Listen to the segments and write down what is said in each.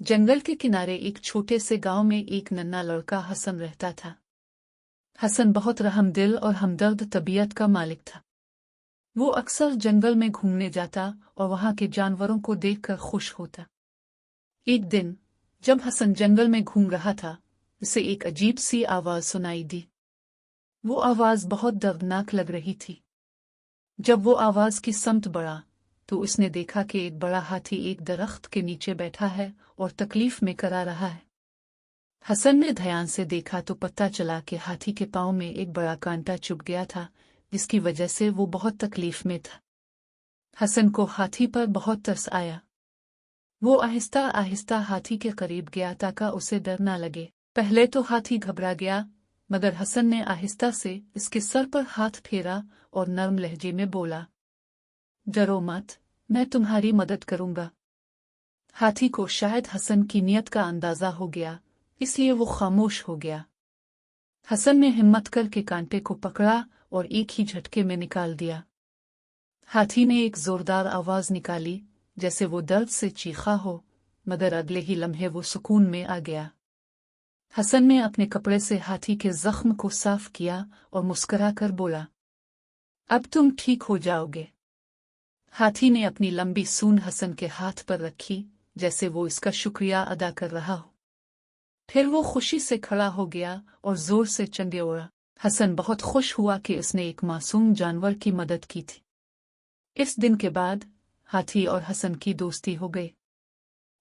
जंगल के किनारे एक छोटे से गांव में एक नन्हा लड़का हसन रहता था। हसन बहुत रहमदिल और हमदर्द तबीयत का मालिक था। वो अक्सर जंगल में घूमने जाता और वहां के जानवरों को देखकर खुश होता। एक दिन जब हसन जंगल में घूम रहा था, उसे एक अजीब सी आवाज सुनाई दी। वो आवाज बहुत दर्दनाक लग रही थी। जब वो आवाज की समत बढ़ा तो उसने देखा कि एक बड़ा हाथी एक दरख्त के नीचे बैठा है और तकलीफ में करा रहा है। हसन ने ध्यान से देखा तो पता चला कि हाथी के पांव में एक बड़ा कांटा चुभ गया था, जिसकी वजह से वो बहुत तकलीफ में था। हसन को हाथी पर बहुत तरस आया। वो आहिस्ता आहिस्ता हाथी के करीब गया ताकि उसे डर न लगे। पहले तो हाथी घबरा गया, मगर हसन ने आहिस्ता से इसके सर पर हाथ फेरा और नरम लहजे में बोला, डरो मत, मैं तुम्हारी मदद करूंगा। हाथी को शायद हसन की नीयत का अंदाजा हो गया, इसलिए वो खामोश हो गया। हसन ने हिम्मत करके कांटे को पकड़ा और एक ही झटके में निकाल दिया। हाथी ने एक जोरदार आवाज निकाली, जैसे वो दर्द से चीखा हो, मगर अगले ही लम्हे वो सुकून में आ गया। हसन ने अपने कपड़े से हाथी के जख्म को साफ किया और मुस्कुरा कर बोला, अब तुम ठीक हो जाओगे। हाथी ने अपनी लंबी सूंड हसन के हाथ पर रखी, जैसे वो इसका शुक्रिया अदा कर रहा हो। फिर वो खुशी से खड़ा हो गया और जोर से चंगे उड़ा। हसन बहुत खुश हुआ कि उसने एक मासूम जानवर की मदद की थी। इस दिन के बाद हाथी और हसन की दोस्ती हो गई।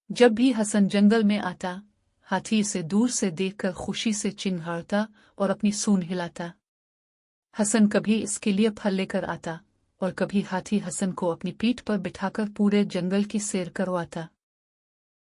जब भी हसन जंगल में आता, हाथी उसे दूर से देखकर खुशी से चिंघाड़ता और अपनी सूंड हिलाता। हसन कभी इसके लिए फल लेकर आता और कभी हाथी हसन को अपनी पीठ पर बिठाकर पूरे जंगल की सैर करवाता।